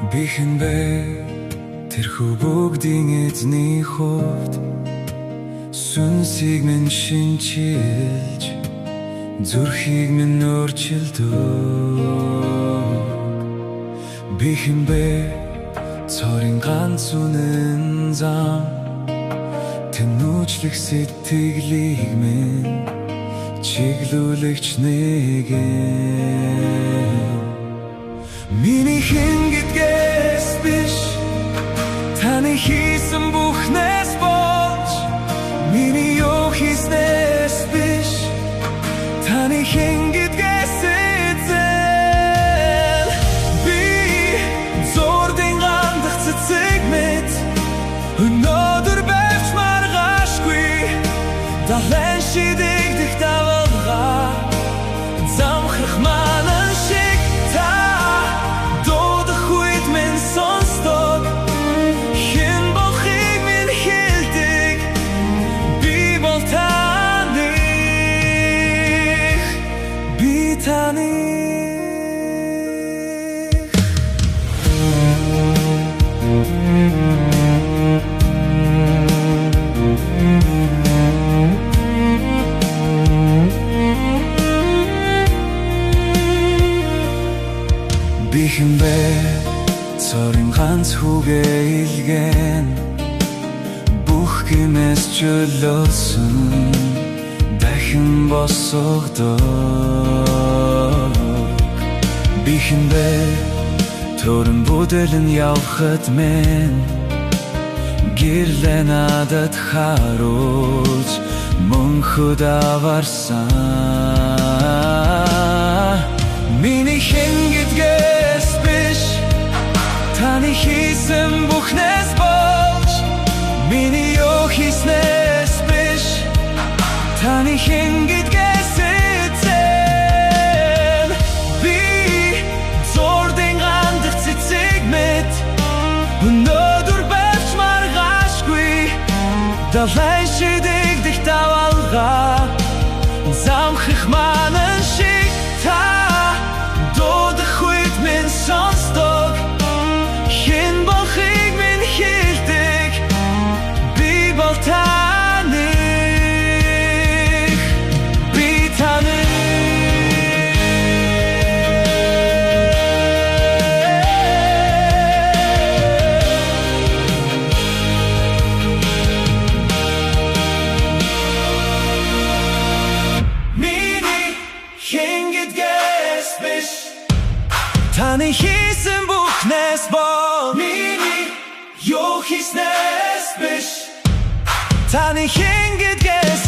Бихэн бэ тэрхүү бүгдийн эзний хувьд сүнсийг минь шинчилж зүрхийг минь өөрчилдөг. Бихэн бэ цорын ганц үнэн зам тэнүүчлэх сэтгэлийг минь чиглүүлэгч нэгэн. Миний хэн гэдгээс биш таны хийсэн бүхнээс болж, миний юу хийснээс биш таны хэн гэдгээс эзэн. Би зурдын гандах цэцэг мэт өнөөдөр байвч маргаашгүй, далайн шидэгдэх давалгаа замхрах манан шиг та дуудах үед минь сонсдог. Хэн болохыг минь хэлдэг, би бол таних, би таних. Бихэн бэ цорын ганц хүүгээ илгэн бүх гэмээс чөлөөсөн дахин босгодог. Бихэн бэ төрөн бүдэлэн явхад минь гэрлээ надад харуулж мөнхөд аварсан. Миний хэн гэдгээс биш таны хийсэн бүхнээс болж, миний юу хийснээс биш таны хэн гэдгээс эзэн. Би зурдын гандах цэцэг мэт өнөөдөр байвч маргаашгүй, далайн шидэгдэх давалгаа замхрах манан шиг та дуудах үед минь сонсдог. Хэн болохыг минь хэлдэг, би бол таних, би таних. Миний хэн гэдгээс биш таны хийсэн бүхнээс бол, миний юу хийснээс биш таны хэн гэдгээс